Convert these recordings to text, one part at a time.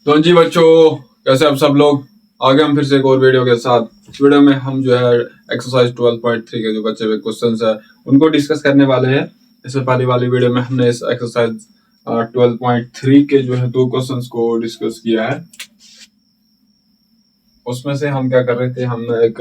तो जी बच्चों, कैसे आप सब लोग। आगे हम फिर से एक और वीडियो के साथ। इस वीडियो में हम जो है एक्सरसाइज 12.3 के जो बचे हुए क्वेश्चंस है उनको डिस्कस करने वाले हैं। इससे पहले वाली वीडियो में हमने इस एक्सरसाइज 12.3 के जो है दो क्वेश्चंस को डिस्कस किया है। उसमें से हम क्या कर रहे थे, हम एक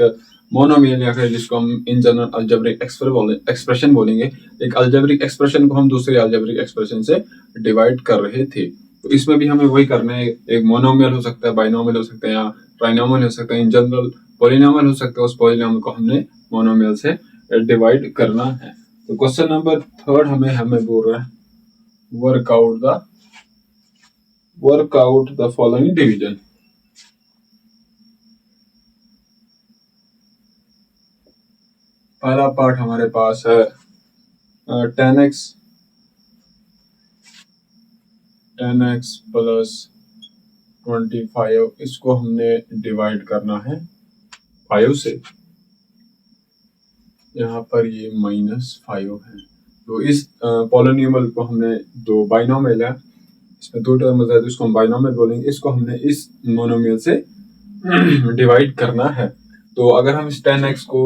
मोनोमियल या फिर जिसको हम इन जनरल अलजेब्रिक एक्सप्रेशन बोलेंगे, एक अलजेब्रिक एक्सप्रेशन को हम दूसरे अलजेब्रिक एक्सप्रेशन से डिवाइड कर रहे थे। तो इसमें भी हमें वही करना है। एक मोनोमियल हो सकता है, बाइनोमियल हो सकता है या ट्राइनोमियल हो सकता है, इन जनरल पॉलिनोमियल हो सकता है। उस पॉलिनोमियल को हमने मोनोमियल से डिवाइड करना है। तो क्वेश्चन नंबर 3 हमें बोल रहा है वर्कआउट द फॉलोइंग डिवीजन। पहला पार्ट हमारे पास है 10x प्लस 25। इसको हमने डिवाइड करना है 5 से। यहाँ पर ये -5 है। तो इस पॉलिनोमियल को हमने, दो बाइनोमियल है, इसमें दो टर्म्स है तो इसको हम बाइनोमियल बोलेंगे। इसको हमने इस मोनोमियल से डिवाइड करना है। तो अगर हम इस 10x को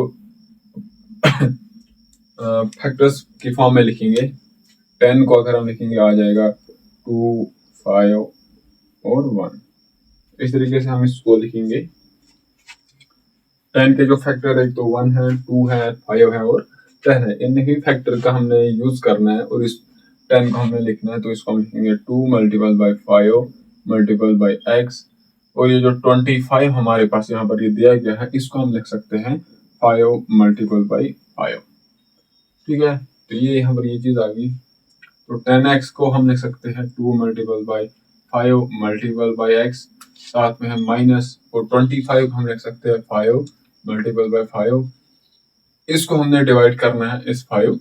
फैक्टर्स की फॉर्म में लिखेंगे, 10 को अगर हम लिखेंगे आ जाएगा 2, 5 और 1। इस तरीके से हम इसको लिखेंगे। 10 के जो फैक्टर है, तो 1 है, 2 है, 5 है और 10 है। इन ही फैक्टर का हमने यूज करना है और इस 10 को हमने लिखना है। तो इसको हम लिखेंगे 2 multiple by 5 multiple by x। और ये जो 25 हमारे पास यहाँ पर ये दिया गया है, इसको हम लिख सकते हैं 5 मल्टीपल बाई 5। ठीक है, तो ये यहाँ पर ये चीज आ गई। तो 10x को हम लिख सकते हैं 2 multiple by 5 multiple by x, साथ में है माइनस, और 25 को हम लिख सकते हैं 5 मल्टीपल बाई 5। इसको हमने डिवाइड करना है इस 5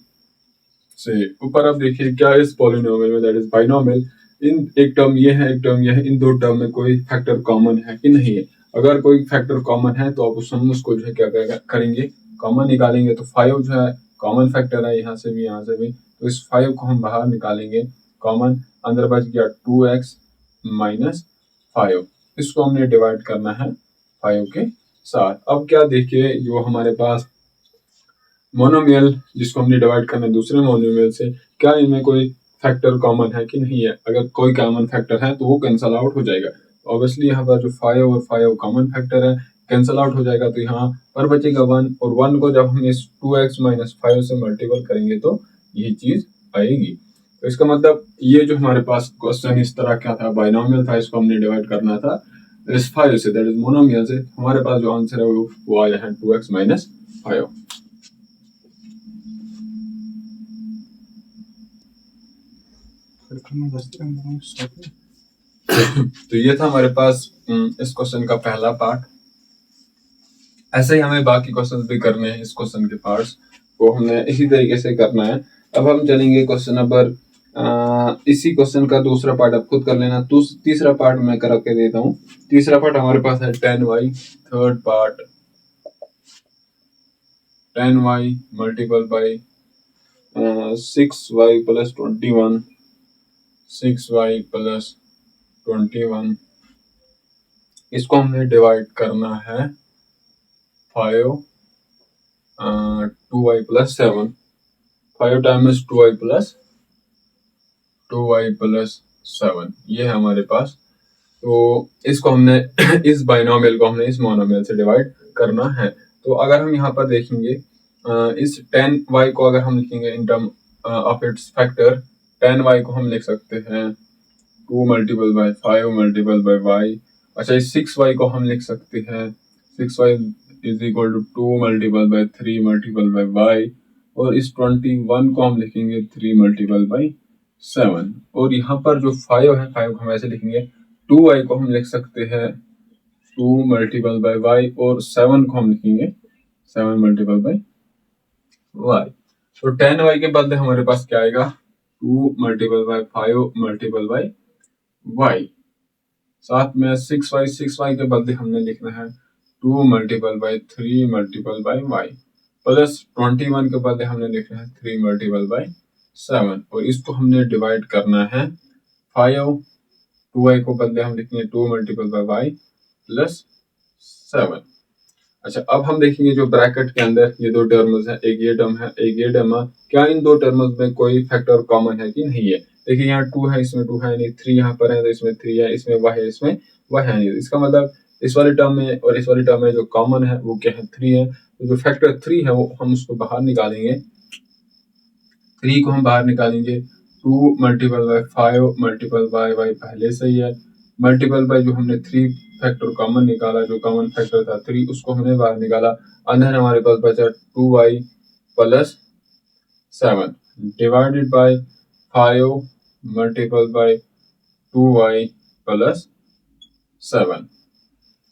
से। ऊपर आप देखिए क्या इस पॉलिनोमियल में, दैट इज बाइनोमियल, इन एक टर्म ये है, एक टर्म ये है, इन दो टर्म में कोई फैक्टर कॉमन है कि नहीं है। अगर कोई फैक्टर कॉमन है तो आप उसको जो है क्या करेंगे, कॉमन निकालेंगे। तो 5 जो है कॉमन फैक्टर है, यहाँ से भी यहाँ से भी। तो इस 5 को हम बाहर निकालेंगे कॉमन, अंदर बच गया 2x माइनस 5। इसको हमने डिवाइड करना है 5 के साथ। अब क्या देखिए, जो हमारे पास मोनोमियल जिसको हमने डिवाइड करना है दूसरे मोनोमियल से, क्या इनमें कोई फैक्टर कॉमन है कि नहीं है। अगर कोई कॉमन फैक्टर है तो वो कैंसल आउट हो जाएगा। ऑब्वियसली यहाँ पर जो 5 और 5 कॉमन फैक्टर है, कैंसल आउट हो जाएगा। तो यहाँ पर बचेगा 1, और 1 को जब हम इस 2x माइनस 5 से मल्टीपल करेंगे तो यही चीज आएगी। तो इसका मतलब ये जो हमारे पास क्वेश्चन इस तरह क्या था, बाइनोमियल था, इसको हमने डिवाइड करना था इस 5 से, दैट इज मोनोमियल से। हमारे पास जो आंसर है वो आया है 2x माइनस 5। तो ये था हमारे पास इस क्वेश्चन का पहला पार्ट। ऐसे ही हमें बाकी क्वेश्चन भी करने हैं। इस क्वेश्चन के पार्ट्स को हमने इसी तरीके से करना है। अब हम चलेंगे क्वेश्चन नंबर, इसी क्वेश्चन का दूसरा पार्ट आप खुद कर लेना। तीसरा पार्ट मैं करके देता हूँ। तीसरा पार्ट हमारे पास है 10y। Third part 10y multiple by 6y plus 21, 6y plus 21। इसको हमने डिवाइड करना है 5 2y plus 7। 5 times 2y plus 7, ये है हमारे पास। तो इसको हमने इस बाइनोमियल को हमने इस मोनोमियल से डिवाइड करना है। तो अगर हम यहाँ पर देखेंगे, इस 10y को अगर हम लिखेंगे in term of its factor, 10y को हम लिख सकते हैं 2 multiple by 5 multiple by y। अच्छा, इस 6y को हम लिख सकते हैं 6y is equal to 2 multiple by 3 multiple by y। और इस 21 को हम लिखेंगे 3 मल्टीपल बाई 7। और यहाँ पर जो 5 है, 5 को हम ऐसे लिखेंगे, 2y को हम लिख सकते हैं 2 मल्टीपल बाई y, और 7 को हम लिखेंगे 7 मल्टीपल बाई y। तो 10y के बदले हमारे पास क्या आएगा, 2 multiple by 5 multiple by y। साथ में 6y के बदले हमने लिखना है 2 multiple by 3 multiple by y, plus 21 के बदले हमने लिखना है 3 मल्टीपल बाई 7। और इसको हमने डिवाइड करना है 5 2y को बदले हम लिखेंगे 2 मल्टीपल बाय वाई प्लस 7। अच्छा, अब हम देखेंगे जो ब्रैकेट के अंदर ये दो टर्म्स है, एक ये टर्म है, एक ये टर्म है, क्या इन दो टर्म्स में कोई फैक्टर कॉमन है कि नहीं है। देखिए यहाँ 2 है, इसमें 2 है नहीं, 3 यहाँ पर है तो इसमें 3 है, इसमें y है, इसमें y है नहीं। इसका मतलब इस वाले टर्म में और इस वाले टर्म में जो कॉमन है वो क्या है, 3 है। तो जो फैक्टर 3 है वो हम उसको बाहर निकालेंगे, 3 को हम बाहर निकालेंगे। 2 multiple bye 5 multiple bye y पहले से ही है, मल्टीपल बाय जो हमने 3 फैक्टर कॉमन निकाला, जो कॉमन फैक्टर था 3 उसको हमने बाहर निकाला। अंदर हमारे पास बचा 2y plus 7 divided by 5 multiple bye 2y plus 7।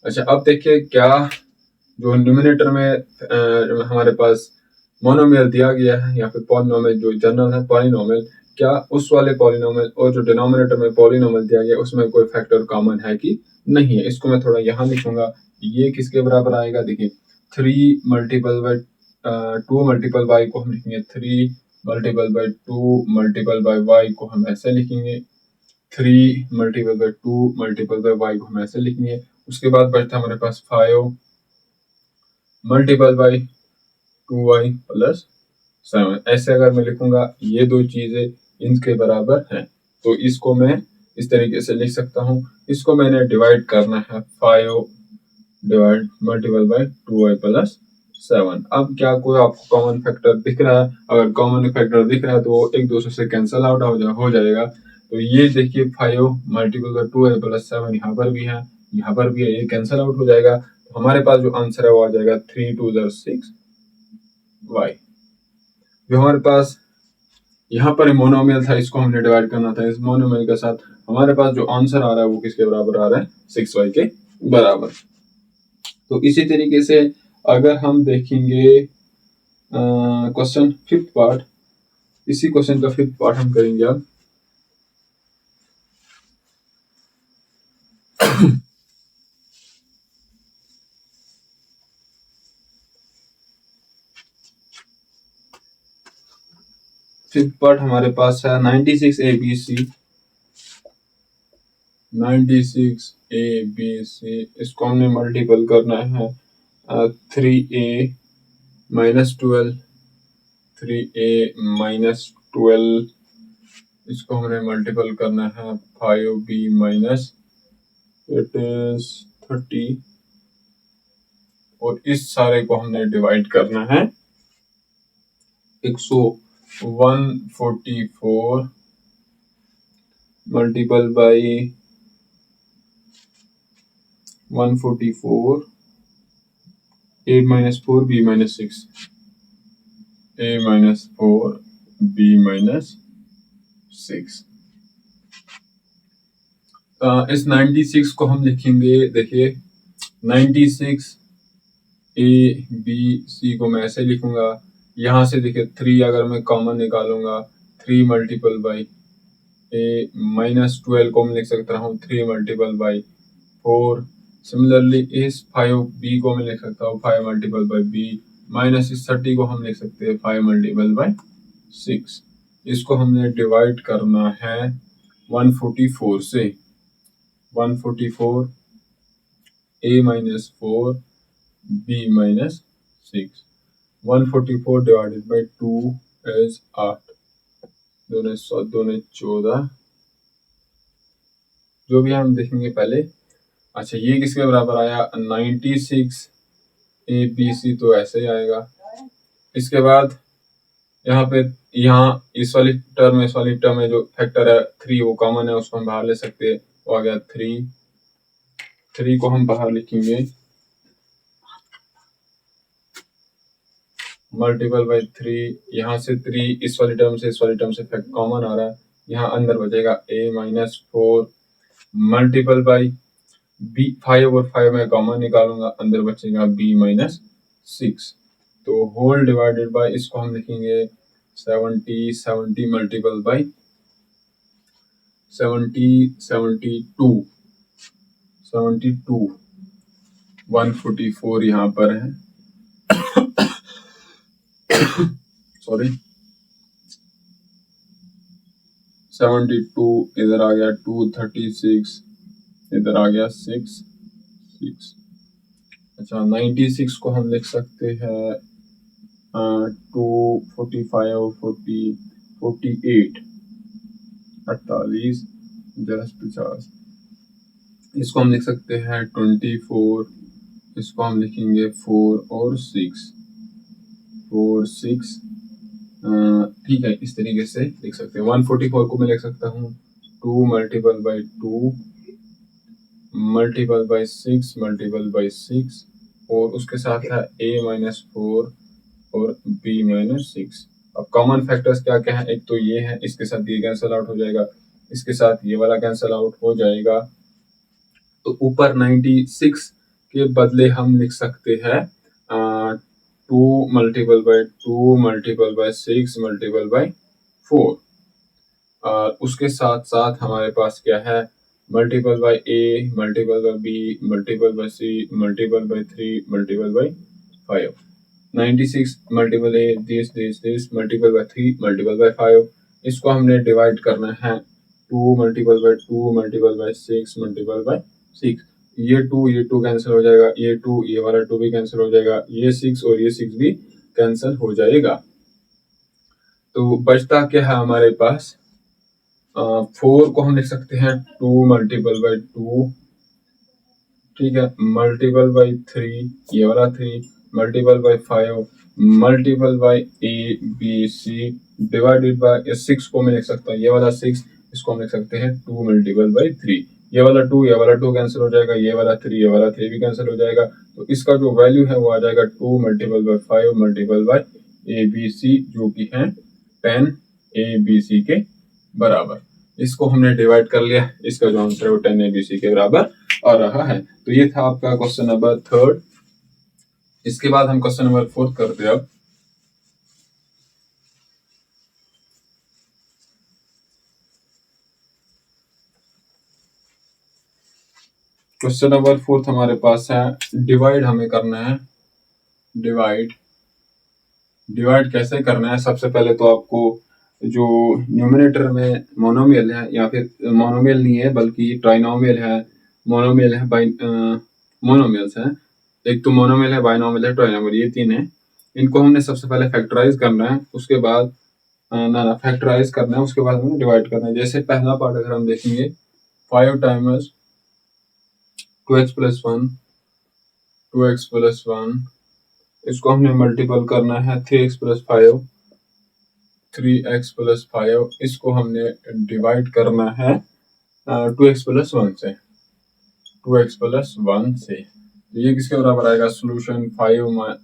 अच्छा, अब देखिए क्या जो न्यूमिनेटर में हमारे पास मोनोमियल दिया गया है या फिर पॉलिनोमियल जो जनरल है पॉलिनोमियल, क्या उस वाले पॉलिनोमियल और जो डिनोमिनेटर में पॉलिनोमियल दिया गया उसमें कोई फैक्टर कॉमन है कि नहीं है। इसको मैं थोड़ा यहाँ लिखूंगा, ये किसके बराबर आएगा, देखिए 3 मल्टीपल बाय 2 मल्टीपल बाई को हम लिखेंगे 3 multiple by 2 multiple by Y को हम ऐसे लिखेंगे, 3 multiple by 2 multiple by Y को हम ऐसे लिखेंगे। उसके बाद बचता हमारे पास 5 मल्टीपल बाय 2y प्लस 7। ऐसे अगर मैं लिखूंगा ये दो चीजें इनके बराबर हैं तो इसको मैं इस तरीके से लिख सकता हूं। इसको मैंने डिवाइड करना है, 5 divide multiple bye 2y plus 7। अब क्या कोई आपको कॉमन फैक्टर दिख रहा है? अगर कॉमन फैक्टर दिख रहा है तो एक दूसरे से कैंसल आउट हो जाएगा। तो ये देखिए 5 मल्टीपल बाय 2y प्लस 7 यहाँ पर भी है, यहाँ पर भी है, ये कैंसल आउट हो जाएगा। तो हमारे पास जो आंसर है वो आ जाएगा 3 2 6 y। जो हमारे पास यहाँ पर मोनोमियल था, इसको हमने डिवाइड करना था इस मोनोमियल के साथ। हमारे पास जो आंसर आ रहा है वो किसके बराबर आ रहा है, 6y के बराबर। तो इसी तरीके से अगर हम देखेंगे क्वेश्चन फिफ्थ पार्ट, इसी क्वेश्चन का फिफ्थ पार्ट हम करेंगे अब। फिफ्थ पार्ट हमारे पास है 96 ABC, 96 ABC। इसको हमने मल्टीपल करना है 3a माइनस 12, 3a माइनस 12, इसको हमने मल्टीपल करना है 5b माइनस इट इज 30, और इस सारे को हमने डिवाइड करना है 144 multiple by 144 a minus 4 b minus 6, a minus 4 b minus 6। इस 96 को हम लिखेंगे, देखिए 96 a b c को मैं ऐसे लिखूंगा। यहाँ से देखिए 3 अगर मैं कॉमन निकालूंगा, 3 मल्टीपल बाई a माइनस 12 को मैं लिख सकता हूँ 3 मल्टीपल बाई 4। सिमिलरली इस 5b को मैं लिख सकता हूँ 5 मल्टीपल बाई b, माइनस इस 30 को हम लिख सकते हैं 5 मल्टीपल बाई 6। इसको हमने डिवाइड करना है 144 से, 144 a minus 4 b minus 6। 144 divided by 2 is 8, 2 7 2 14, जो भी हम देखेंगे पहले। अच्छा, ये किसके बराबर आया, 96 ABC, तो ऐसे ही आएगा। इसके बाद यहाँ पे इस वाली टर्म में जो फैक्टर है 3 वो कॉमन है, उसको हम बाहर ले सकते हैं, वो आ गया 3 को हम बाहर लिखेंगे मल्टीपल बाई 3। यहाँ से 3 इस वाली टर्म से फैक्ट कॉमन आ रहा है, यहाँ अंदर बचेगा a minus 4 multiple by b, 5 और 5 में कॉमन निकालूंगा, अंदर बचेगा b माइनस 6। तो होल डिवाइडेड बाई, इसको हम लिखेंगे 70 मल्टीपल बाई 72 144 यहाँ पर है सॉरी 72 इधर आ गया 236, इधर आ गया 6। अच्छा 96 को हम लिख सकते हैं 245, 48, 48, 50। इसको हम लिख सकते हैं 24, इसको हम लिखेंगे 4 और 6, 4, 6। ठीक है, इस तरीके से लिख सकते हैं। 144 को मैं लिख सकता हूँ 2 multiple by 2 multiple by 6 multiple by 6 और उसके साथ है a-4 और b-6। अब कॉमन फैक्टर्स क्या क्या है, एक तो ये है, इसके साथ ये कैंसिल आउट हो जाएगा, इसके साथ ये वाला कैंसिल आउट हो जाएगा। तो ऊपर 96 के बदले हम लिख सकते हैं 2 multiple by 2 multiple by 6 multiple by 4। उसके साथ साथ हमारे पास क्या है, multiple by a multiple by b multiple by c multiple by 3 multiple by 5। 96 multiple a this multiple by 3 multiple by 5। इसको हमने डिवाइड करना है 2 multiple by 2 multiple by 6 multiple by 6। ये 2 कैंसिल हो जाएगा, ये वाला 2 भी कैंसिल हो जाएगा, ये 6 और ये 6 भी कैंसिल हो जाएगा। तो बचता क्या है हमारे पास, 4 को हम लिख सकते हैं 2 मल्टीपल बाई 2, ठीक है, मल्टीपल बाई 3, ये वाला 3 multiple by 5 multiple by A B C divided by 6 को मैं लिख सकता हूँ, ये वाला 6, इसको हम लिख सकते हैं 2 मल्टीपल बाई 3। ये वाला 2 कैंसिल हो जाएगा, ये वाला 3 भी कैंसिल हो जाएगा। तो इसका जो वैल्यू है वो आ जाएगा 2 multiple by 5 multiple by A B C, जो कि है 10 ए बी सी के बराबर। इसको हमने डिवाइड कर लिया, इसका जो आंसर है वो 10 ए बी सी के बराबर आ रहा है। तो ये था आपका क्वेश्चन नंबर 3। इसके बाद हम क्वेश्चन नंबर 4 करते हैं। अब क्वेश्चन नंबर 4 हमारे पास है, डिवाइड हमें करना है। डिवाइड कैसे करना है, सबसे पहले तो आपको जो न्यूमरेटर में मोनोमियल है, या फिर मोनोमियल नहीं है बल्कि ट्राइनोमियल है, मोनोमियल है, मोनोमियल्स है, एक तो मोनोमियल है, बाइनोमियल है, ट्राइनोमियल, ये 3 है। इनको हमने सबसे पहले फैक्टराइज करना है, उसके बाद फैक्टराइज करना है, उसके बाद हमें डिवाइड करना है। जैसे पहला पार्ट अगर हम देखेंगे 5 times 2x plus 1, 2x plus 1, इसको हमने मल्टीपल करना है 3x प्लस 5, 3x प्लस 5, इसको हमने डिवाइड करना है 2x प्लस 1 से, 2x प्लस 1 से। तो ये किसके बराबर आएगा, सोल्यूशन 5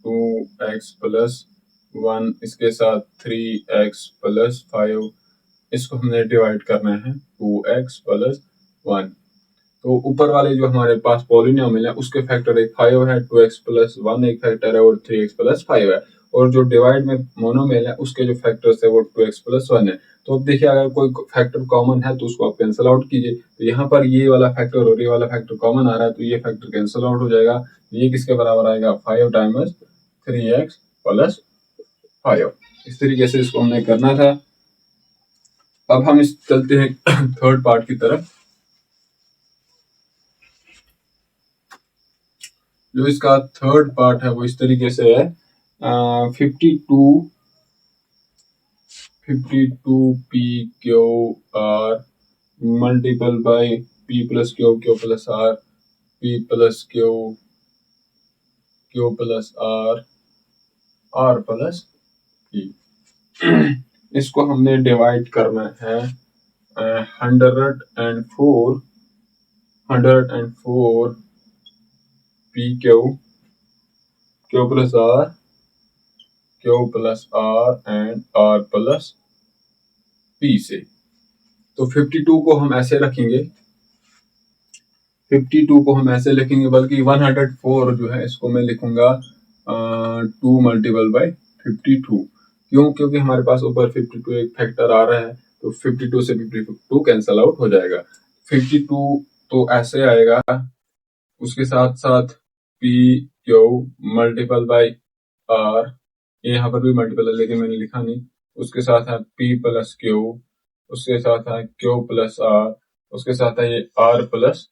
2x प्लस 1, इसके साथ 3x प्लस 5, इसको हमने डिवाइड करना है 2x प्लस 1। तो ऊपर वाले जो हमारे पास पॉलिनोमियल है उसके फैक्टर एक 5 है, 2x प्लस 1 एक फैक्टर है और 3x प्लस 5 है। और जो डिवाइड में मोनोमियल है उसके जो फैक्टर्स है वो 2x प्लस 1 है। तो अब देखिए अगर कोई फैक्टर कॉमन है तो उसको आप कैंसिल आउट कीजिए। तो यहाँ पर ये वाला फैक्टर और ये वाला फैक्टर कॉमन आ रहा है, तो ये फैक्टर कैंसिल आउट हो जाएगा। ये किसके बराबर आएगा, 5 टाइम्स 3x प्लस 5। इस तरीके से इसको हमने करना था। अब हम इस चलते हैं थर्ड पार्ट की तरफ। जो इसका थर्ड पार्ट है वो इस तरीके से है, 52 P Q R multiple by P plus Q, Q plus R, P plus Q, Q plus R, R plus P. इसको हमने डिवाइड करना है 104 P Q, Q plus R, Q plus R and R plus P से। तो 52 को हम ऐसे रखेंगे, 52 को हम ऐसे लिखेंगे, बल्कि 104 जो है इसको मैं लिखूंगा 2 मल्टीपल बाई 52। क्यों, क्योंकि हमारे पास ऊपर 52 एक फैक्टर आ रहा है, तो 52 से 52 कैंसल आउट हो जाएगा। 52 तो ऐसे आएगा, उसके साथ साथ P Q multiple by R, यहाँ पर भी मल्टीपल है लेकिन मैंने लिखा नहीं, उसके साथ है पी प्लस क्यू उसके साथ है क्यू प्लस आर, उसके साथ है ये आर प्लस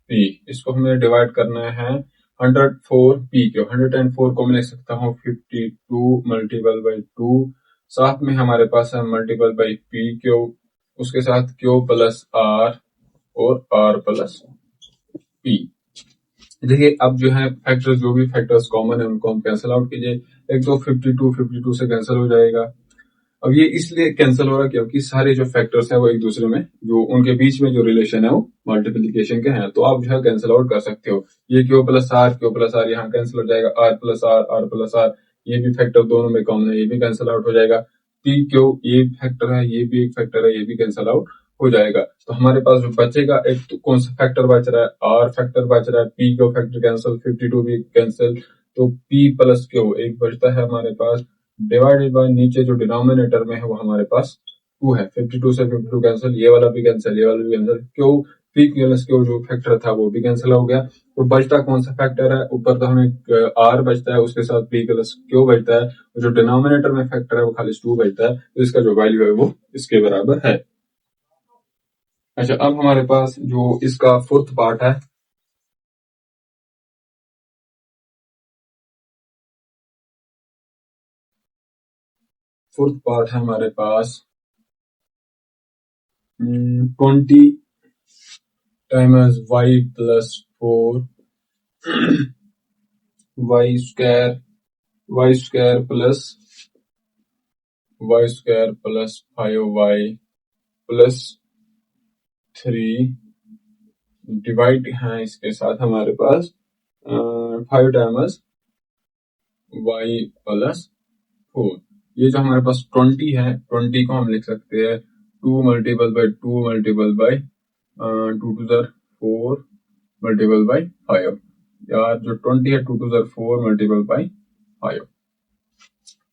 पी। इसको हमें डिवाइड करना है 104 पी क्यू। 104 को मैं लिख सकता हूँ 52 मल्टीपल बाई 2, साथ में हमारे पास है मल्टीपल बाई पी क्यू, उसके साथ क्यू प्लस आर और आर प्लस पी। देखिए अब जो है फैक्टर्स, जो भी फैक्टर्स कॉमन है उनको हम कैंसिल आउट कीजिए। एक तो 52 से कैंसिल हो जाएगा। अब ये इसलिए कैंसिल हो रहा है क्योंकि सारे जो फैक्टर्स हैं वो एक दूसरे में, जो उनके बीच में जो रिलेशन है वो मल्टीप्लीकेशन के हैं, तो आप जो है कैंसिल आउट कर सकते हो। ये क्यू प्लस आर यहाँ कैंसिल हो जाएगा, आर प्लस आर, ये भी फैक्टर दोनों में कॉमन है, ये भी कैंसिल आउट हो जाएगा। पी क्यू ये फैक्टर है, ये भी एक फैक्टर है, ये भी कैंसिल आउट हो जाएगा। तो हमारे पास जो बचेगा, एक तो कौन सा फैक्टर बच रहा है, आर फैक्टर बच रहा है, पी क्यू फैक्टर कैंसिल, 52 भी कैंसिल, तो पी प्लस क्यू एक बचता है हमारे पास, डिवाइडेड बाय नीचे जो डिनोमिनेटर में है वो हमारे पास 2 है। 52 से 52 कैंसिल, ये वाला भी कैंसिल, ये वाला भी cancel, Q P plus Q जो फैक्टर था वो भी कैंसिल हो गया। तो बचता कौन सा फैक्टर है, ऊपर तो हमें आर बचता है, उसके साथ पी प्लस क्यू बचता है, और जो डिनोमिनेटर में फैक्टर है वो खाली 2 बचता है, तो इसका जो वैल्यू है वो इसके बराबर है। अच्छा, अब हमारे पास जो इसका फोर्थ पार्ट है, फोर्थ पार्ट है हमारे पास 20 times Y plus 4 Y square plus 5y plus 3 divide है इसके साथ हमारे पास 5 टाइम्स y प्लस 4। ये जो हमारे पास 20 है, 20 को हम लिख सकते हैं 2 multiple by 2 multiple by 2 to the 4 multiple by 5, यार जो 20 है 2 टू द 4 मल्टीपल बाई 5।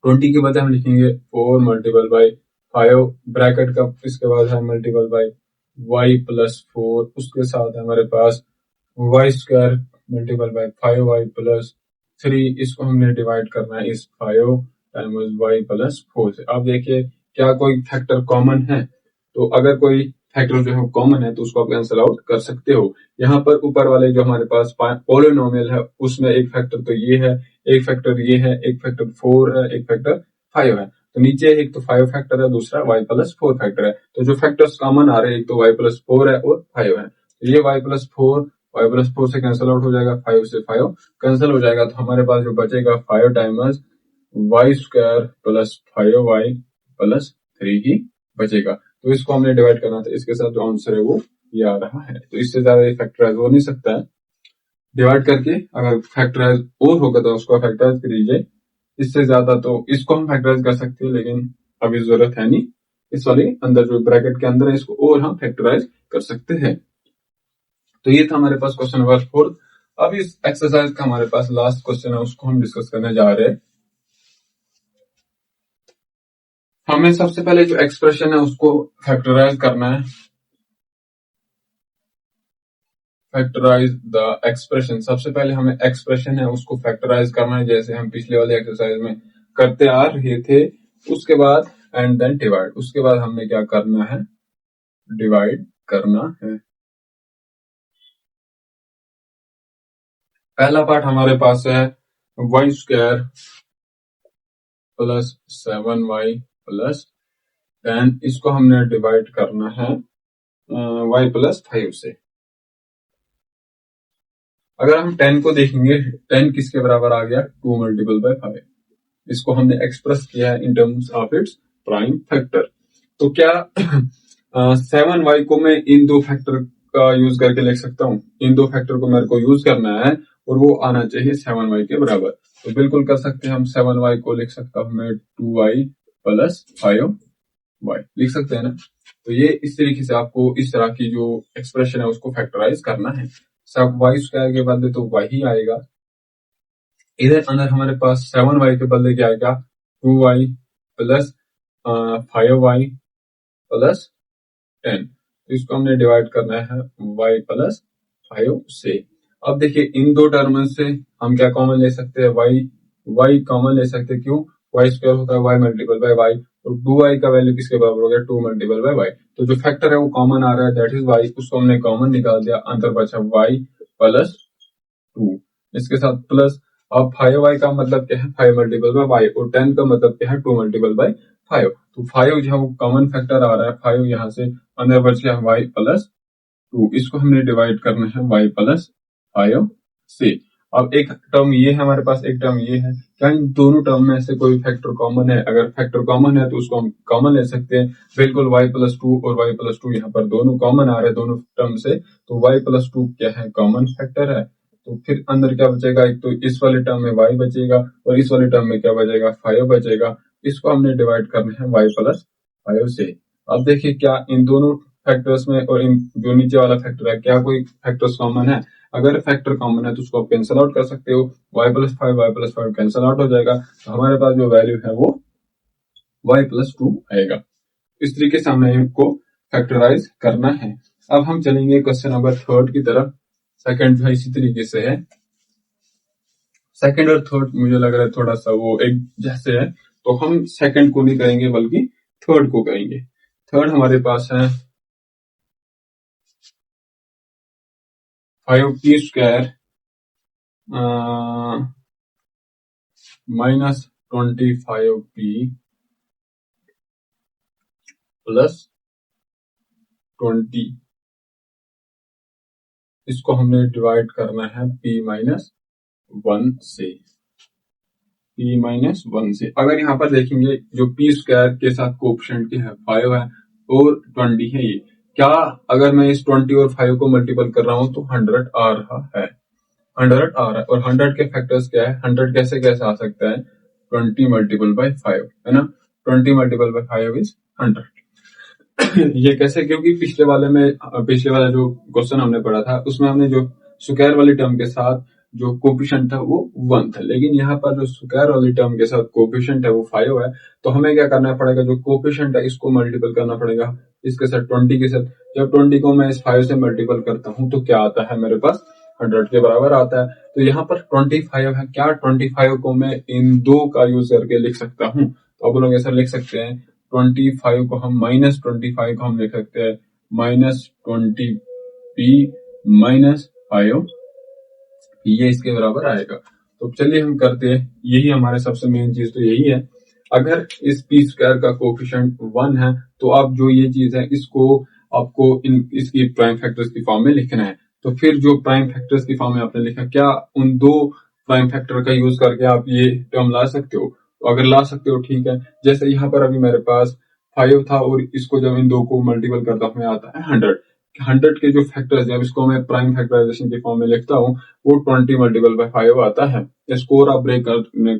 20 के बाद हम लिखेंगे 4 मल्टीपल बाई 5 ब्रैकेट का, इसके बाद है मल्टीपल बाई y प्लस 4, उसके साथ हमारे पास y square multiple by 5y plus 3, इसको हमने डिवाइड करना है इस 5 टाइम्स y प्लस 4 से। अब देखिए क्या कोई फैक्टर कॉमन है, तो अगर कोई फैक्टर जो है कॉमन है तो उसको आप कैंसिल आउट कर सकते हो। यहाँ पर ऊपर वाले जो हमारे पास पॉलिनोमियल है उसमें एक फैक्टर तो ये है, एक फैक्टर ये है, एक फैक्टर 4 है, एक फैक्टर 5 है। तो नीचे एक तो 5 फैक्टर है, दूसरा y प्लस 4 फैक्टर है। तो जो फैक्टर्स कॉमन आ रहे हैं एक तो y प्लस 4 है और 5 है। तो ये y प्लस 4 से कैंसिल आउट हो जाएगा, 5 से 5 कैंसिल हो जाएगा, तो हमारे पास जो बचेगा 5 times y square plus 5y plus 3 ही बचेगा। तो इसको हमने डिवाइड करना था, इसके साथ जो आंसर है वो ये आ रहा है। तो इससे ज्यादा ये फैक्टराइज हो नहीं सकता है। डिवाइड करके अगर फैक्टराइज और होगा तो उसको फैक्टराइज कर लीजिए, इससे ज्यादा तो इसको हम फैक्टराइज कर सकते हैं, लेकिन अभी जरूरत है नहीं। इस वाले अंदर जो ब्रैकेट के अंदर है इसको और हम फैक्टराइज कर सकते हैं। तो ये था हमारे पास क्वेश्चन नंबर 4। अब इस एक्सरसाइज का हमारे पास लास्ट क्वेश्चन है, उसको हम डिस्कस करने जा रहे हैं। हमें सबसे पहले जो एक्सप्रेशन है उसको फैक्टराइज करना है। फैक्टराइज द एक्सप्रेशन, सबसे पहले हमें एक्सप्रेशन है उसको फैक्टराइज करना है, जैसे हम पिछले वाले एक्सरसाइज में करते आ रहे थे। उसके बाद एंड देन डिवाइड, उसके बाद हमने क्या करना है, डिवाइड करना है। पहला पार्ट हमारे पास है Y square plus 7y plus 10, इसको हमने डिवाइड करना है y प्लस 5 से। अगर हम 10 को देखेंगे, 10 किसके बराबर आ गया, 2 मल्टीपल बाय 5। इसको हमने एक्सप्रेस किया है in terms of its prime factor. तो क्या 7y को मैं इन दो फैक्टर का यूज करके लिख सकता हूँ, इन दो फैक्टर को मेरे को यूज करना है और वो आना चाहिए 7y के बराबर। तो बिल्कुल कर सकते हैं हम, 7y को लिख सकता हूं मैं 2y प्लस 5y लिख सकते हैं ना। तो ये इस तरीके से आपको इस तरह की जो एक्सप्रेशन है उसको फैक्टराइज करना है। सब y स्क्वायर के बदले तो y ही आएगा, इधर अंदर हमारे पास 7y के बदले क्या आएगा, 2y प्लस 5y प्लस 10। तो इसको हमने डिवाइड करना है y प्लस 5 से। अब देखिए इन दो टर्म से हम क्या कॉमन ले सकते हैं, y कॉमन ले सकते हैं। क्यों, y स्क्वायर होता है y मल्टीपल बाय y, और 2y का वैल्यू किसके बराबर हो गया, 2 मल्टीपल बाय y। तो जो फैक्टर है वो कॉमन आ रहा है, दैट इज वाई, उसको हमने कॉमन निकाल दिया, अंतर बचा वाई प्लस 2, इसके साथ प्लस। अब 5y का मतलब क्या है, 5 मल्टीपल बाय वाई, और 10 का मतलब क्या है, 2 मल्टीपल बाय 5। तो 5 जो है वो कॉमन फैक्टर आ रहा है, 5 यहाँ से अंदर बच गया वाई प्लस 2, इसको हमने डिवाइड करना है वाई प्लस 5 से। अब एक टर्म ये है हमारे पास, एक टर्म ये है, क्या इन दोनों टर्म में से कोई फैक्टर कॉमन है? अगर फैक्टर कॉमन है तो उसको हम कॉमन ले सकते हैं, बिल्कुल y प्लस 2 और y प्लस 2 यहाँ पर दोनों कॉमन आ रहे हैं दोनों टर्म से, तो y प्लस 2 क्या है, कॉमन फैक्टर है। तो फिर अंदर क्या बचेगा, एक तो इस वाले टर्म में y बचेगा और इस वाले टर्म में क्या बचेगा, 5 बचेगा। इसको हमने डिवाइड करना है y प्लस 5 से। अब देखिए क्या इन दोनों फैक्टर्स में और इन जो नीचे वाला फैक्टर है, क्या कोई फैक्टर्स कॉमन है? अगर फैक्टर कॉमन है तो उसको आप कैंसिल आउट कर सकते हो, y प्लस 5 कैंसिल आउट हो जाएगा, तो हमारे पास जो वैल्यू है वो y प्लस 2 आएगा। इस तरीके से हमें इनको फैक्टराइज करना है। अब हम चलेंगे क्वेश्चन नंबर 3 की तरफ। सेकंड भी इसी तरीके से है, सेकंड और थर्ड मुझे लग रहा है थोड़ा सा वो एक जैसे है, तो हम सेकंड को नहीं करेंगे बल्कि थर्ड को करेंगे। थर्ड हमारे पास है 5p² माइनस 25p प्लस 20, इसको हमने डिवाइड करना है p माइनस 1 से, p माइनस 1 से। अगर यहाँ पर देखेंगे जो p² के साथ कोएफिशिएंट के है 5 है और 20 है, ये क्या अगर मैं इस 20 और 5 को मल्टीपल कर रहा हूं तो 100 आ रहा है, 100 आ रहा है। और 100 के फैक्टर्स क्या है, 100 कैसे कैसे आ सकता है, 20 मल्टीपल बाय 5 है ना, 20 मल्टीपल बाय 5 इज 100। ये कैसे, क्योंकि पिछले वाला जो क्वेश्चन हमने पढ़ा था उसमें हमने जो स्क्वायर वाली टर्म के साथ जो कोफिशिएंट था वो 1 था, लेकिन यहाँ पर जो स्क्वायर वाली टर्म के साथ कोफिशिएंट है वो 5 है, तो हमें क्या करना पड़ेगा, जो कोफिशिएंट है इसको मल्टीपल करना पड़ेगा इसके साथ 20 के साथ। जब 20 को मैं इस 5 से मल्टीपल करता हूँ तो क्या आता है मेरे पास, 100 के बराबर आता है। तो यहाँ पर 25 है, क्या 25 को मैं इन दो का यूज करके लिख सकता हूँ? तो आप लोग ऐसा लिख सकते हैं, 25 को हम -25 को हम लिख सकते हैं -20p माइनस 5, ये इसके बराबर आएगा। तो चलिए हम करते हैं, यही हमारे सबसे मेन चीज तो यही है। अगर इस p² का कोफिशिएंट 1 है तो आप जो ये चीज है इसको आपको इसकी प्राइम फैक्टर्स की फॉर्म में लिखना है। तो फिर जो प्राइम फैक्टर्स की फॉर्म में आपने लिखा, क्या उन दो प्राइम फैक्टर का यूज करके आप ये टर्म ला सकते हो? तो अगर ला सकते हो ठीक है। जैसे यहाँ पर अभी मेरे पास 5 था और इसको जब इन दो को मल्टीपल करता हूँ आता है 100। 100 के जो फैक्टर्स है इसको मैं प्राइम फैक्टराइजेशन की फॉर्म में लिखता हूँ, वो 20 मल्टीपल बाय 5 आता है। इसको और आप ब्रेक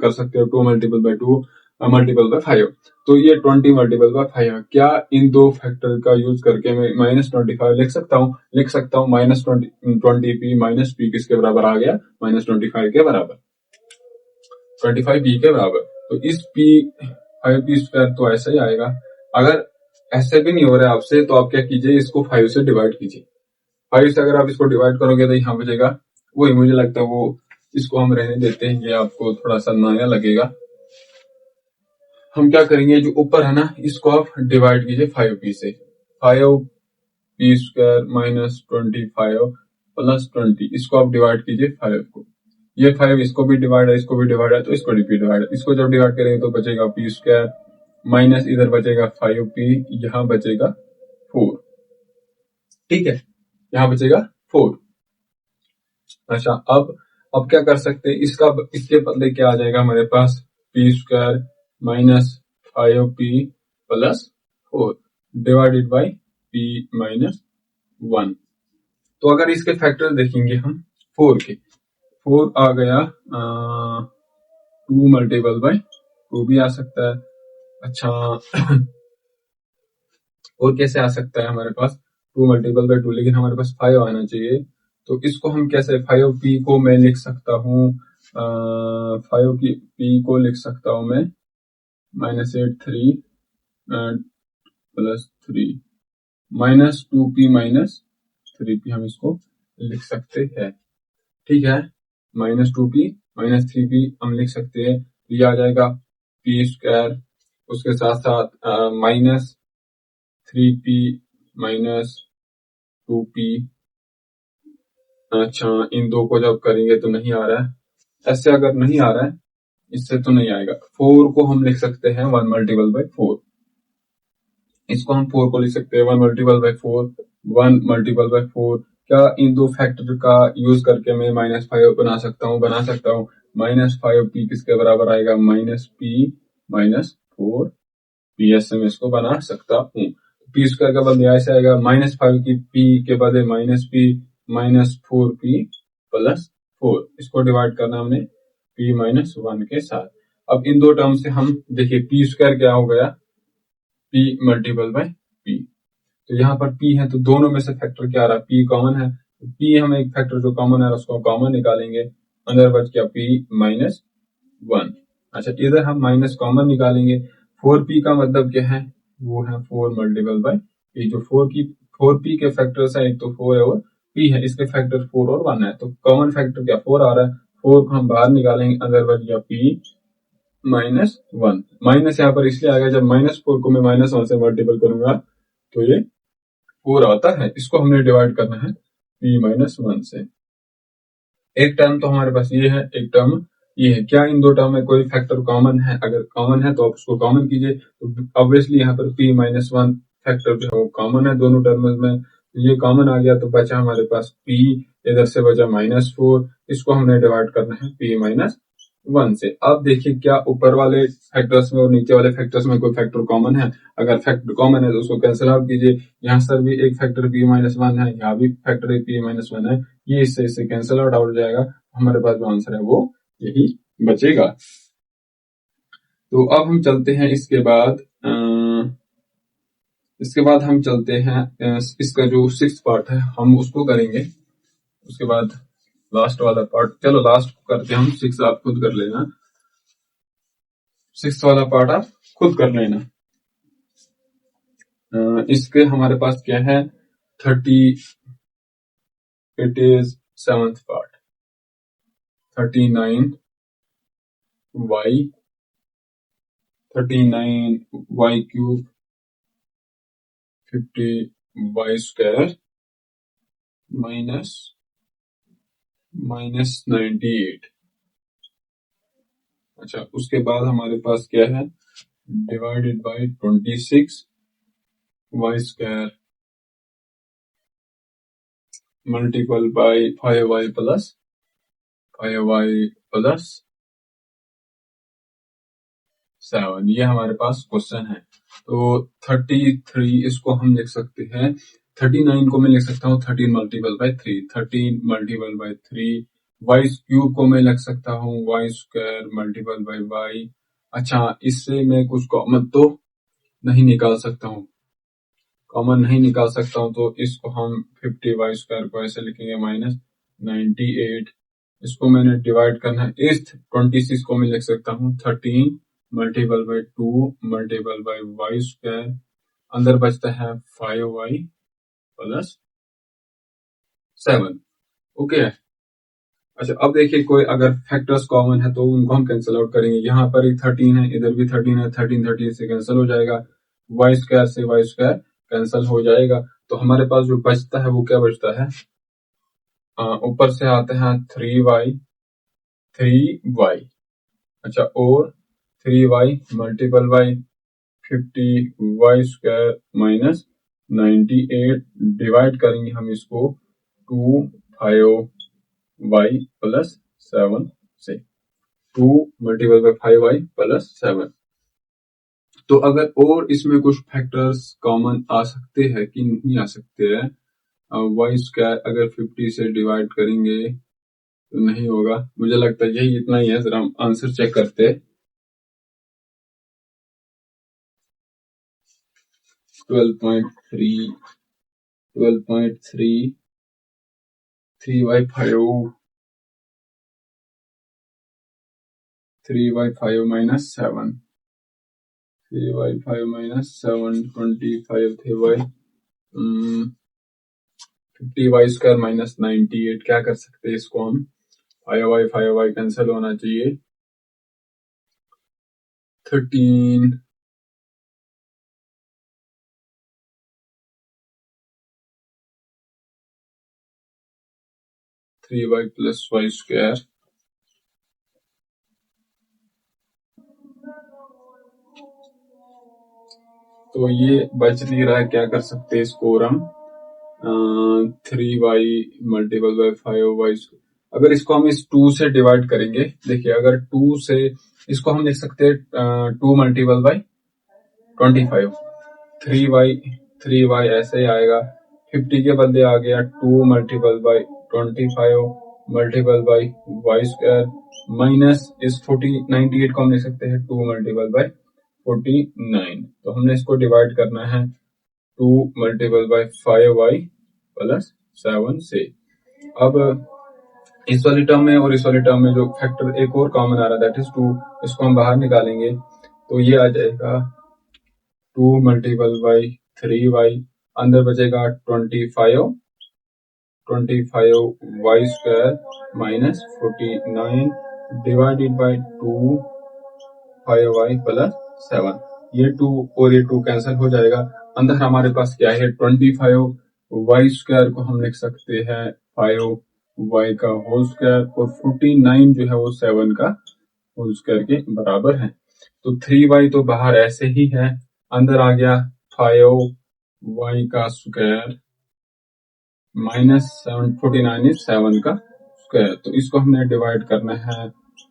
कर सकते हो, 2 मल्टीपल बाय 2 मल्टीपल बाय 5। तो ये 20 मल्टीपल बाय 5 है। क्या इन दो फैक्टर का यूज करके मैं -25 लिख सकता हूँ? लिख सकता हूँ। -20p माइनस p किसके बराबर आ गया, -25 के बराबर, 25p के बराबर। तो इस p² तो ऐसा ही आएगा। अगर ऐसे भी नहीं हो रहा है आपसे तो आप क्या कीजिए, इसको 5 से डिवाइड कीजिए। 5 से अगर आप इसको डिवाइड करोगे तो यहाँ बचेगा वही, मुझे लगता है वो, इसको हम रहने देते हैं, ये आपको थोड़ा सा नया लगेगा। हम क्या करेंगे, जो ऊपर है ना इसको आप डिवाइड कीजिए 5p से, 5p² माइनस 25 प्लस 20, इसको आप डिवाइड कीजिए 5 को। ये 5 इसको भी डिवाइड है, इसको भी डिवाइड है, तो इसको भी डिवाइड है। इसको जब डिवाइड करेंगे तो बचेगा p² माइनस इधर बचेगा 5p, यहाँ बचेगा 4, ठीक है, यहाँ बचेगा 4। अच्छा, अब क्या कर सकते हैं, इसके बदले क्या आ जाएगा हमारे पास, p² minus 5p plus 4 divided by p minus 1। तो अगर इसके फैक्टर देखेंगे हम 4 के, 4 आ गया 2 मल्टीपल बाई 2 भी आ सकता है। अच्छा और कैसे आ सकता है हमारे पास, 2 मल्टीपल बाई 2, लेकिन हमारे पास 5 आना चाहिए। तो इसको हम कैसे, 5p को मैं लिख सकता हूँ, 5 की p को लिख सकता हूँ मैं -8 3 प्लस 3 -2p माइनस 3p, हम इसको लिख सकते हैं, ठीक है। -2p माइनस 3p हम लिख सकते हैं, ये आ जाएगा p², उसके साथ साथ -3p माइनस 2p। अच्छा, इन दो को जब करेंगे तो नहीं आ रहा है, ऐसे अगर नहीं आ रहा है इससे तो नहीं आएगा। 4 को हम लिख सकते हैं 1 मल्टीपल बाई 4, इसको हम 4 को लिख सकते हैं 1 मल्टीपल बाई 4, 1 मल्टीपल बाई 4। क्या इन दो फैक्टर का यूज करके मैं -5 बना सकता हूँ? बना सकता हूँ। -5p किसके बराबर आएगा? -p -4 p, ऐसे में इसको बना सकता हूँ। p स्क्वायर का बदले ऐसे आएगा -5 की p के बदले -p -4p प्लस 4, इसको डिवाइड करना हमने p -1 के साथ। अब इन दो टर्म से हम देखिए p स्क्वायर क्या हो गया? p multiple bye p। तो यहाँ पर p है तो दोनों में से फैक्टर क्या आ रहा है? p कॉमन है, p हम एक फैक्टर जो कॉमन है उसको कॉमन निकालेंगे, अंदर बच गया p -1। अच्छा, इधर हम माइनस कॉमन निकालेंगे। 4p का मतलब क्या है? वो है 4 मल्टीपल बाय p। जो 4p के फैक्टर्स है, एक तो 4 है और p है, इसके फैक्टर 4 और 1 है, तो कॉमन फैक्टर क्या 4 आ रहा है। 4 को हम बाहर निकालेंगे, अंदर बच गया p -1। माइनस यहाँ पर इसलिए आ गया, जब -4 को मैं -1 से मल्टीपल करूंगा तो ये 4 आता है, इसको हमने डिवाइड करना है p -1 से। एक टर्म तो हमारे पास ये है, एक टर्म ये है। क्या इन दो टर्म में कोई फैक्टर कॉमन है? अगर कॉमन है तो आप उसको कॉमन कीजिए, तो ऑब्वियसली यहाँ पर p -1 फैक्टर जो है वो कॉमन है दोनों टर्म्स में, तो ये कॉमन आ गया, तो बचा हमारे पास p, इधर से बचा -4, इसको हमने डिवाइड करना है p -1 से। अब देखिए क्या ऊपर वाले फैक्टर्स में और नीचे वाले फैक्टर्स में कोई फैक्टर कॉमन है? अगर फैक्टर कॉमन है तो उसको कैंसिल आउट कीजिए। यहाँ सर भी एक फैक्टर p -1 है, यहाँ भी फैक्टर p -1 है, ये इससे कैंसिल आउट हो जाएगा, हमारे पास जो आंसर है वो यही बचेगा। तो अब हम चलते हैं इसके बाद हम चलते हैं इसका जो 6th पार्ट है हम उसको करेंगे, उसके बाद लास्ट वाला पार्ट। चलो लास्ट करते हैं हम, 6 आप खुद कर लेना, 6 वाला पार्ट आप खुद कर लेना। इसके हमारे पास क्या है? 30, it is 7th part, 39y cube 50y square -98। अच्छा, उसके बाद हमारे पास क्या है? Divided by 26y square multiple bye 5y plus 7। ये हमारे पास क्वेश्चन है। तो 33 इसको हम लिख सकते हैं, 39 को मैं लिख सकता हूँ 13 multiple by 3, 13 multiple by 3। Y cube को मैं लिख सकता हूँ Y square multiple by Y. अच्छा, इससे मैं कुछ कॉमन तो नहीं निकाल सकता हूँ, कॉमन नहीं निकाल सकता हूँ, तो इसको हम 50y स्क्वायर को ऐसे लिखेंगे -98। इसको मैंने डिवाइड करना है, इस 26 को मैं लिख सकता हूँ 13 multiple by 2 multiple by Y square, अंदर बचता है 5y प्लस 7। ओके। अच्छा, अब देखिए कोई अगर फैक्टर्स कॉमन है तो उनको हम कैंसिल आउट करेंगे। यहाँ पर एक 13 है, इधर भी 13 है, 13 से कैंसिल हो जाएगा, वाई स्क्वायर से वाई स्क्वायर कैंसिल हो जाएगा, तो हमारे पास जो बचता है वो क्या बचता है? ऊपर से आते हैं 3y। अच्छा, और 3y multiple by 50y square -98, divide करेंगे हम इसको 5y प्लस 7 से, 2 मल्टीपल बाई 5y प्लस 7। तो अगर और इसमें कुछ फैक्टर्स कॉमन आ सकते हैं कि नहीं आ सकते हैं? वाई स्क्वायर अगर 50 से डिवाइड करेंगे तो नहीं होगा, मुझे लगता है यही इतना ही है। जरा हम आंसर चेक करते हैं। 12.3 3y5 3y5 -7 3y5 -7 25 थे y 50y स्क्वायर -98। क्या कर सकते हैं इसको हम? 5y कैंसिल होना चाहिए, 13 3y plus y square तो ये बच नहीं रहा है, क्या कर सकते हैं इसको और हम 3y मल्टीपल बाय 5y। अगर इसको हम इस 2 से डिवाइड करेंगे, देखिए अगर 2 से इसको हम लिख सकते हैं 2 मल्टीपल बाय 25, 3y ऐसे ही आएगा। 50 के बदले आ गया 2 multiple bye 25 multiple bye y square minus इस 98 को हम लिख सकते हैं 2 मल्टीपल बाय 49। तो हमने इसको डिवाइड करना है 2 मल्टीपल बाय 5y प्लस 7 से। अब इस वाली टर्म में और इस वाली टर्म में जो फैक्टर एक और कॉमन आ रहा है दैट इज 2, इसको हम बाहर निकालेंगे तो ये आ जाएगा 2 मल्टीपल बाय 3y, अंदर बचेगा 25 y square minus 49 divided by 2 5y plus 7। ये 2 और ये 2 कैंसिल हो जाएगा। अंदर हमारे पास क्या है 25 y स्क्वायर को हम लिख सकते हैं 5y का होल स्क्वायर और 49 जो है वो 7 का होल स्क्वायर के बराबर है। तो 3y तो बाहर ऐसे ही है, अंदर आ गया 5y का स्क्वायर माइनस 49 इज 7 का स्क्वायर। तो इसको हमने डिवाइड करना है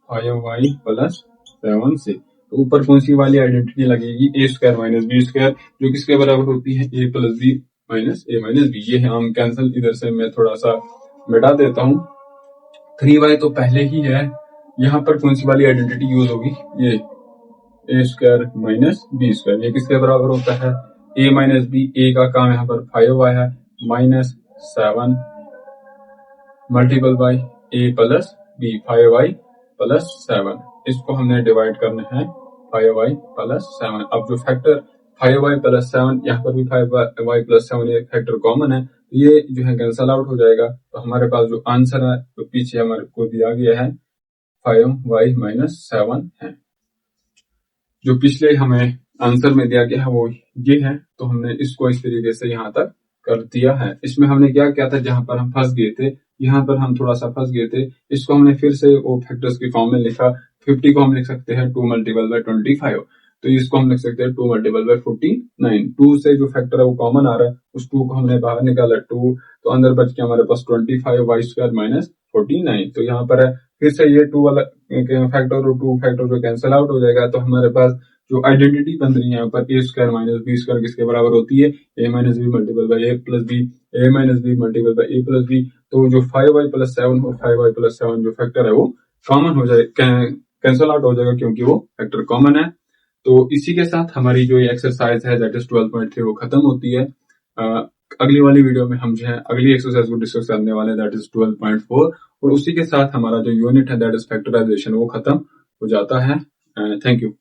5y प्लस 7 से। तो ऊपर कौन सी वाली आइडेंटिटी लगेगी, ए स्क्वायर माइनस बी स्क्वायर, जो किसके बराबर होती है ए प्लस बी माइनस ए माइनस बी। ये है हम कैंसिल, इधर से मैं थोड़ा सा मिटा देता हूं। 3y तो पहले ही है, यहाँ पर कौन सी वाली आइडेंटिटी यूज होगी, ये ए स्क्वायर माइनस बी स्क्वायर। ये किसके बराबर होता है ए माइनस बी, ए का काम यहाँ पर 5y है minus 7 multiple by A plus B 5y plus 7। इसको हमने डिवाइड करना है 5y प्लस 7। अब जो फैक्टर 5y प्लस 7, यहाँ पर भी 5y प्लस 7 ये फैक्टर कॉमन है, तो ये जो है कैंसल आउट हो जाएगा। तो हमारे पास जो आंसर है तो पीछे हमारे को दिया गया है 5y माइनस 7 है। जो पिछले हमें आंसर में दिया गया है वो ये है, तो हमने इसको इस तरीके से यहाँ तक कर दिया है। इसमें हमने क्या किया था, जहां पर हम फंस गए थे, यहाँ पर हम थोड़ा सा फंस गए थे, इसको हमने फिर से वो फैक्टर्स की फॉर्म में लिखा। 50 को हम लिख सकते हैं 2 मल्टीपल बाय 25, तो इसको हम लिख सकते हैं 2 मल्टीपल बाय 49। 2 से जो फैक्टर है वो कॉमन आ रहा है, उस 2 को हमने बाहर निकाला 2, तो अंदर बच के हमारे पास 25 y स्क्वायर माइनस 49। तो यहाँ पर है फिर से ये 2 वाला फैक्टर और 2 फैक्टर जो कैंसिल आउट हो जाएगा। तो हमारे पास जो आइडेंटिटी बन रही है यहाँ पर A square minus B square किसके बराबर होती है A minus B multiple by A plus B, A minus B multiple by A plus B. तो जो 5y प्लस 7 और 5y प्लस 7 जो फैक्टर है वो कॉमन हो जाए, कैंसिल आउट हो जाएगा क्योंकि वो फैक्टर कॉमन है। तो इसी के साथ हमारी जो ये एक्सरसाइज है दैट इज 12.3 वो खत्म होती है। अगली वाली वीडियो में हम जो है अगली एक्सरसाइज को डिस्कस करने वाले दैट इज 12.4, और उसी के साथ हमारा जो यूनिट है दैट इज फैक्टराइजेशन वो खत्म हो जाता है। Thank you.